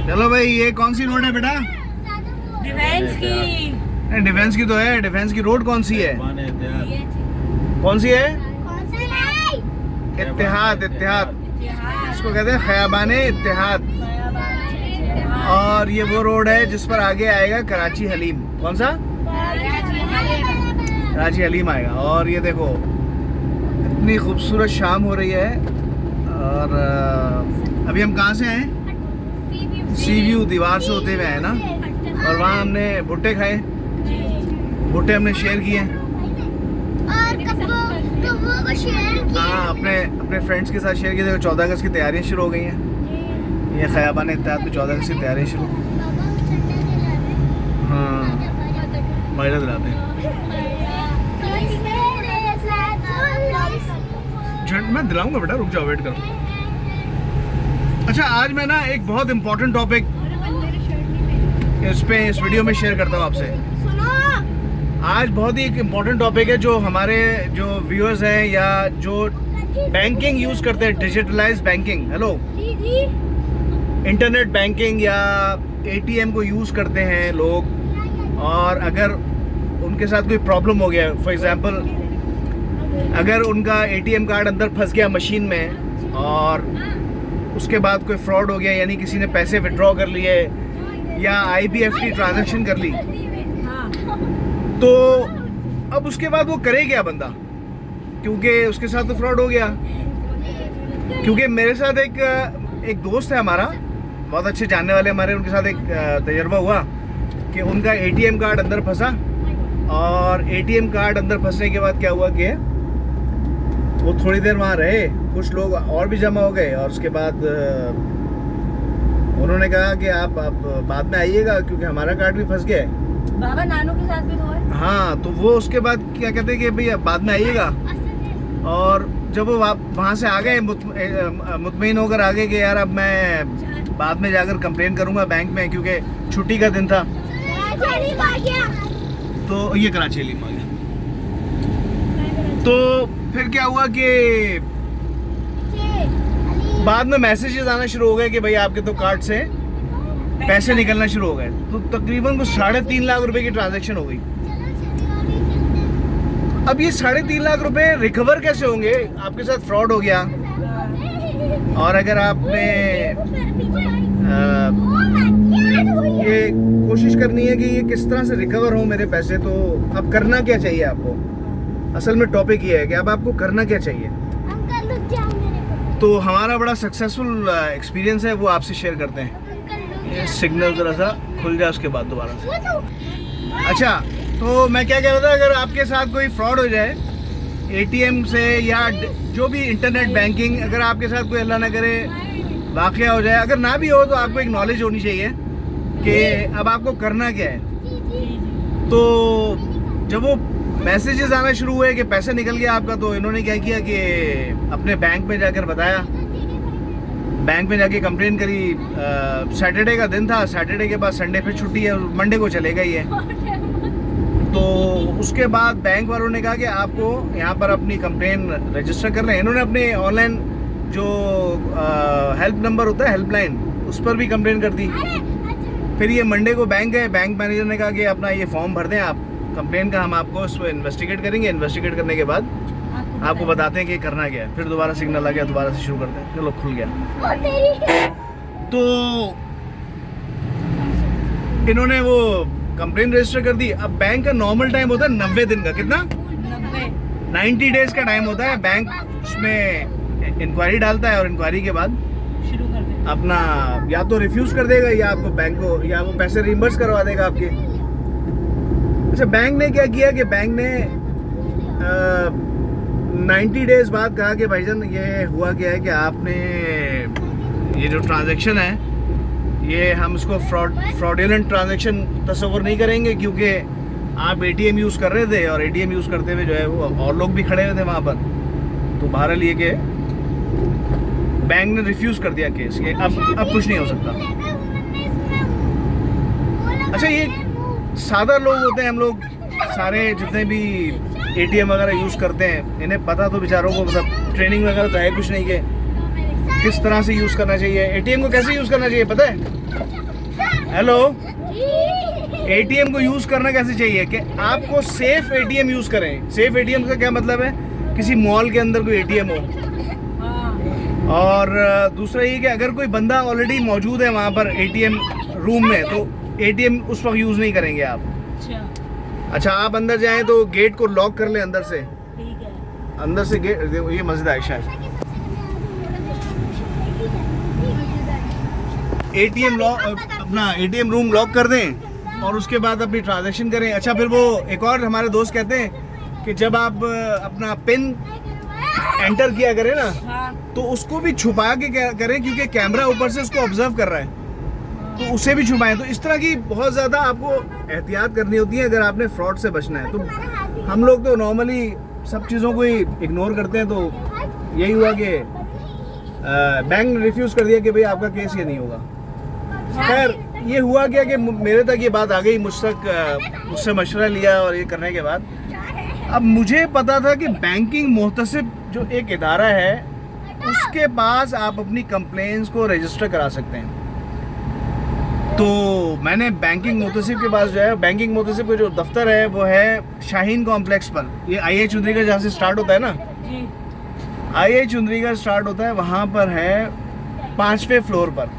चलो भाई, ये कौन सी रोड है बेटा? डिफेंस की। डिफेंस की तो है। डिफेंस की रोड कौन सी है? कौन सी है? इत्तेहाद। इत्तेहाद इसको कहते हैं, खयाबाने इत्तेहाद। और ये वो रोड है जिस पर आगे आएगा कराची हलीम। कौन सा? कराची हलीम आएगा। और ये देखो, इतनी खूबसूरत शाम हो रही है। और अभी हम कहाँ से आए? सी व्यू दीवार से होते हुए आए ना। और वहाँ हमने भुट्टे खाए। भुट्टे हमने शेयर किए। हाँ, अपने फ्रेंड्स के साथ शेयर किए। देखो 14 अगस्त की तैयारियाँ शुरू हो गई हैं। ये खयाबान इत्तेहाद में 14 अगस्त की तैयारियाँ शुरू। हाँ, मजा दिलाते हैं। मैं दिलाऊंगा बेटा, रुक जाओ, वेट करो। अच्छा, आज मैं ना एक बहुत इम्पोर्टेंट टॉपिक इस वीडियो में शेयर करता हूँ आपसे। आज बहुत ही एक इम्पोर्टेंट टॉपिक है जो हमारे जो व्यूअर्स हैं या जो बैंकिंग यूज़ करते हैं, digitalise banking, hello, internet banking या एटीएम को यूज़ करते हैं लोग। और अगर उनके साथ कोई प्रॉब्लम हो गया, फॉर एग्जांपल अगर उनका एटीएम कार्ड अंदर फंस गया मशीन में और उसके बाद कोई फ्रॉड हो गया, यानी किसी ने पैसे विड्रॉ कर लिए या IBFT ट्रांजैक्शन कर ली, तो अब उसके बाद वो करे क्या बंदा? क्योंकि उसके साथ तो फ्रॉड हो गया। क्योंकि मेरे साथ एक दोस्त है हमारा, बहुत अच्छे जानने वाले हमारे, उनके साथ एक तजर्बा हुआ कि उनका एटीएम कार्ड अंदर फंसा। और एटीएम कार्ड अंदर फंसने के बाद क्या हुआ कि वो थोड़ी देर वहाँ रहे, कुछ लोग और भी जमा हो गए। और उसके बाद उन्होंने कहा कि आप बाद में आइएगा क्योंकि हमारा कार्ड भी फंस गया है। बाबा नानू के साथ भी तो है। हाँ, तो वो उसके बाद क्या कहते हैं कि भैया बाद में आइएगा। और जब वो वहाँ से आ गए, मुतमईन होकर आ गए कि यार अब मैं बाद में जाकर कंप्लेन करूँगा बैंक में, क्योंकि छुट्टी का दिन था। तो ये कराची हलीम आ गया। तो फिर क्या हुआ कि बाद में मैसेजेस आना शुरू हो गए कि भाई आपके तो कार्ड से पैसे निकलना शुरू हो गए। तो तकरीबन कुछ 3.5 लाख रुपए की ट्रांजैक्शन हो गई। अब ये 3.5 लाख रुपए रिकवर कैसे होंगे? आपके साथ फ्रॉड हो गया और अगर आपने ये कोशिश करनी है कि ये किस तरह से रिकवर हो मेरे पैसे, तो अब करना क्या चाहिए आपको? असल में टॉपिक ये है कि अब आपको करना क्या चाहिए। तो हमारा बड़ा सक्सेसफुल एक्सपीरियंस है, वो आपसे शेयर करते हैं। ये सिग्नल जरा सा खुल जाए उसके बाद दोबारा से। अच्छा, तो मैं क्या कह रहा था, अगर आपके साथ कोई फ्रॉड हो जाए एटीएम से या जो भी इंटरनेट बैंकिंग, अगर आपके साथ कोई अल्लाह ना करे वाक़या हो जाए, अगर ना भी हो तो आपको एक नॉलेज होनी चाहिए कि अब आपको करना क्या है। तो जब वो मैसेजेस आना शुरू हुए कि पैसा निकल गया आपका, तो इन्होंने क्या किया कि अपने बैंक में जाकर बताया, बैंक में जाके कंप्लेन करी। सैटरडे का दिन था, सैटरडे के बाद संडे फिर छुट्टी है, मंडे को चलेगा ही है। तो उसके बाद बैंक वालों ने कहा कि आपको यहाँ पर अपनी कंप्लेन रजिस्टर करना है। इन्होंने अपने ऑनलाइन जो हेल्प नंबर होता है, हेल्पलाइन, उस पर भी कंप्लेन कर दी। फिर ये मंडे को बैंक गए, बैंक मैनेजर ने कहा कि अपना ये फॉर्म भर दें आप कंप्लेन का, हम आपको उसको इन्वेस्टिगेट करेंगे। इन्वेस्टिगेट करने के बाद आपको बताते हैं कि करना क्या है। फिर दोबारा सिग्नल आ गया, दोबारा से शुरू करते हैं। चलो, खुल गया। तो इन्होंने वो कंप्लेन रजिस्टर कर दी। अब बैंक का नॉर्मल टाइम होता है 90 दिन का। कितना? 90 डेज का टाइम होता है। बैंक उसमें इंक्वायरी डालता है और इंक्वायरी के बाद शुरू कर दे अपना या तो रिफ्यूज कर देगा या आपको बैंक को या वो पैसे रिइंबर्स करवा देगा आपके। अच्छा, बैंक ने क्या किया कि बैंक ने 90 डेज बाद कहा कि भाईजान ये हुआ क्या है कि आपने ये जो ट्रांजैक्शन है ये हम इसको फ्रॉडुलेंट ट्रांजैक्शन तस्वर नहीं करेंगे, क्योंकि आप एटीएम यूज़ कर रहे थे और एटीएम यूज़ करते हुए जो है वो और लोग भी खड़े हुए थे वहाँ पर। तो बहरहाल ये कि बैंक ने रिफ्यूज़ कर दिया केस, ये अब कुछ नहीं हो सकता। अच्छा, ये सादा लोग होते हैं, हम लोग सारे जितने भी एटीएम वगैरह यूज़ करते हैं, इन्हें पता तो बेचारों को मतलब ट्रेनिंग वगैरह तो है कुछ नहीं किस तरह से यूज़ करना चाहिए, एटीएम को कैसे यूज़ करना चाहिए पता है? हेलो, एटीएम को यूज़ करना कैसे चाहिए कि आपको सेफ एटीएम यूज़ करें। सेफ एटीएम का क्या मतलब है? किसी मॉल के अंदर कोई एटीएम हो, और दूसरा ये कि अगर कोई बंदा ऑलरेडी मौजूद है वहाँ पर एटीएम रूम में, तो एटीएम उस वक्त यूज़ नहीं करेंगे आप। अच्छा, आप अंदर जाएं तो गेट को लॉक कर लें अंदर से। ठीक है। अंदर से गेट, ये मस्जिद आयशा है। एटीएम लॉक, अपना एटीएम रूम लॉक कर दें और उसके बाद अपनी ट्रांजैक्शन करें। अच्छा, फिर वो एक और हमारे दोस्त कहते हैं कि जब आप अपना पिन एंटर किया करें ना, हाँ। तो उसको भी छुपा के करें, क्योंकि कैमरा ऊपर से उसको ऑब्जर्व कर रहा है, तो उसे भी छुपाएं। तो इस तरह की बहुत ज़्यादा आपको एहतियात करनी होती है अगर आपने फ्रॉड से बचना है। तो हम लोग तो नॉर्मली सब चीज़ों को ही इग्नोर करते हैं। तो यही हुआ कि बैंक ने रिफ्यूज़ कर दिया कि भाई आपका केस ये नहीं होगा। खैर, ये हुआ क्या कि मेरे तक ये बात आ गई, मुझसे मशवरा लिया और ये करने के बाद अब मुझे पता था कि बैंकिंग मोहतसिब जो एक इदारा है, उसके पास आप अपनी कंप्लेंट्स को रजिस्टर करा सकते हैं। तो मैंने बैंकिंग मोहतसिब के पास जो है, बैंकिंग मोहतसिब का जो दफ्तर है वो है शाहीन कॉम्प्लेक्स पर। ये आई.आई. चुंदरी का जहाँ से स्टार्ट होता है ना, आई.आई. चुंदरी का स्टार्ट होता है, वहाँ पर है 5वें फ्लोर पर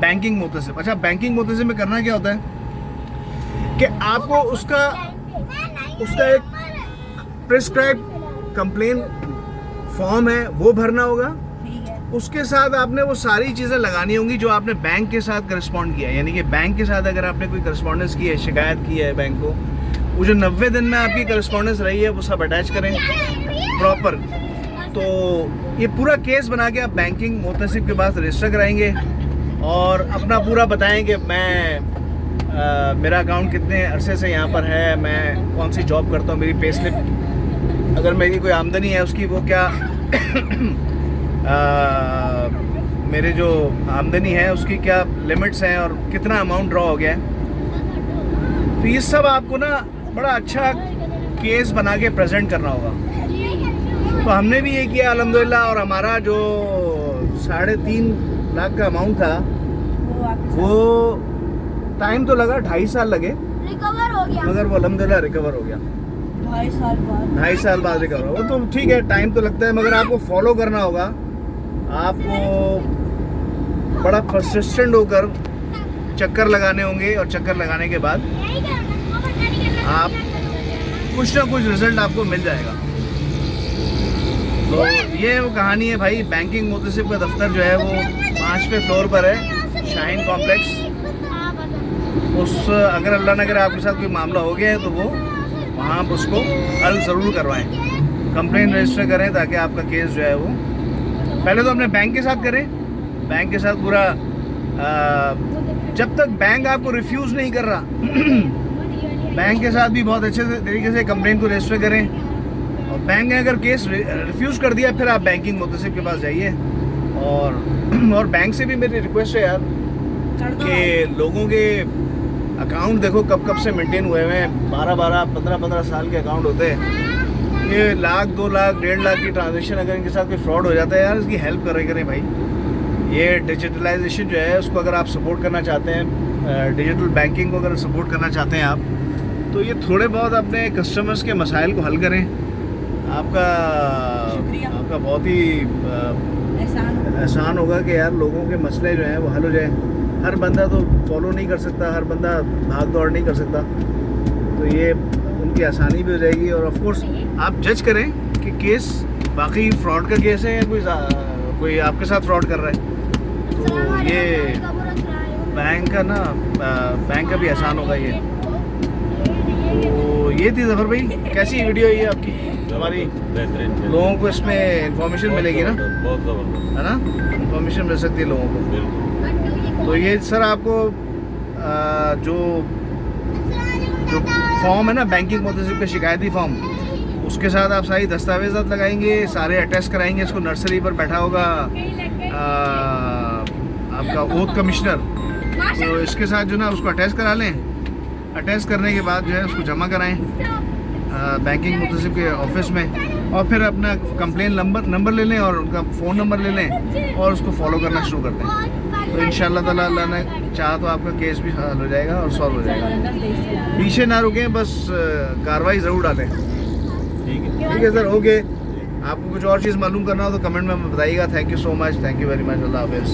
बैंकिंग मोहतसिब। अच्छा, बैंकिंग मोहतसिब में करना क्या होता है कि आपको उसका एक प्रिस्क्राइब कंप्लेन फॉर्म है वो भरना होगा। उसके साथ आपने वो सारी चीज़ें लगानी होंगी जो आपने बैंक के साथ करस्पॉन्ड किया है। यानी कि बैंक के साथ अगर आपने कोई करस्पॉन्डेंस की है, शिकायत की है बैंक को, वो जो 90 दिन में आपकी करस्पॉन्डेंस रही है वो सब अटैच करें प्रॉपर। तो ये पूरा केस बना के आप बैंकिंग मोहतसिब के पास रजिस्टर कराएंगे और अपना पूरा बताएं कि मेरा अकाउंट कितने अरसे से यहाँ पर है, मैं कौन सी जॉब करता हूँ, मेरी पे स्लिप, अगर मेरी कोई आमदनी है उसकी वो क्या मेरे जो आमदनी है उसकी क्या लिमिट्स हैं और कितना अमाउंट ड्रॉ हो गया है। तो ये सब आपको ना बड़ा अच्छा केस बना के प्रेजेंट करना होगा। तो हमने भी ये किया अल्हम्दुलिल्लाह, और हमारा जो 3.5 लाख का अमाउंट था वो टाइम तो लगा, 2.5 साल लगे, रिकवर हो गया, मगर वो अल्हम्दुलिल्लाह रिकवर हो गया। 2.5 साल बाद रिकवर हो, वो तो ठीक है, टाइम तो लगता है, मगर आपको फॉलो करना होगा। आपको बड़ा परसिस्टेंट होकर चक्कर लगाने होंगे, और चक्कर लगाने के बाद आप कुछ ना कुछ रिजल्ट आपको मिल जाएगा। तो ये वो कहानी है भाई। बैंकिंग मोहतसिब का दफ्तर जो है वो 5वें फ्लोर पर है, शाहीन कॉम्प्लेक्स। अगर अल्लाह न करे आपके साथ कोई मामला हो गया है तो वो वहाँ आप उसको हल ज़रूर करवाएं, कंप्लेंट रजिस्टर करें, ताकि आपका केस जो है वो पहले तो अपने बैंक के साथ करें। बैंक के साथ पूरा जब तक बैंक आपको रिफ्यूज़ नहीं कर रहा बैंक के साथ भी बहुत अच्छे तरीके से कंप्लेंट को रजिस्टर करें। और बैंक ने अगर केस रिफ्यूज़ कर दिया, फिर आप बैंकिंग मोहतसिब के पास जाइए। और बैंक से भी मेरी रिक्वेस्ट है यार कि लोगों के अकाउंट देखो कब से मेंटेन हुए हुए हैं, 12-12, 15-15 साल के अकाउंट होते हैं। ये 1 लाख, 2 लाख, 1.5 लाख की ट्रांजेक्शन अगर इनके साथ कोई फ्रॉड हो जाता है यार, इसकी हेल्प करें भाई। ये डिजिटलाइजेशन जो है उसको अगर आप सपोर्ट करना चाहते हैं, डिजिटल बैंकिंग को अगर सपोर्ट करना चाहते हैं आप, तो ये थोड़े बहुत अपने कस्टमर्स के मसाइल को हल करें। आपका बहुत ही एहसान होगा कि यार लोगों के मसले जो हैं वो हल हो जाए। हर बंदा तो फॉलो नहीं कर सकता, हर बंदा भाग दौड़ नहीं कर सकता, तो ये उनकी आसानी भी हो जाएगी। और ऑफ कोर्स आप जज करें कि केस वाकई फ्रॉड का केस है या कोई आपके साथ फ्रॉड कर रहा है। तो ये बैंक का भी आसान होगा ये। तो ये थी ज़फ़र भाई, कैसी वीडियो है ये आपकी? हमारी लोगों को इसमें इंफॉर्मेशन मिलेगी ना, बहुत ज़बरदस्त है ना, इंफॉर्मेशन मिल सकती है लोगों को। तो ये सर आपको जो फॉर्म है ना बैंकिंग मोहतसिब का शिकायती फॉर्म, उसके साथ आप सारी दस्तावेज़ात लगाएंगे, सारे अटैच कराएंगे। इसको नर्सरी पर बैठा होगा आपका ओथ कमिश्नर, तो इसके साथ जो ना उसको अटैच करा लें। अटैच करने के बाद जो है उसको जमा कराएं बैंकिंग मोहतसिब के ऑफिस में। और फिर अपना कंप्लेन नंबर ले लें और उनका फ़ोन नंबर ले लें और उसको फॉलो करना शुरू कर दें। तो इंशाल्लाह ताला अल्लाह ने चाहा तो आपका केस भी हल हो जाएगा और सॉल्व हो जाएगा। पीछे ना रुकें, बस कार्रवाई ज़रूर डालें। ठीक है सर, ओके। आपको कुछ और चीज़ मालूम करना हो तो कमेंट में बताइएगा। Thank you so much, thank you very much, अल्लाह हाफिज़।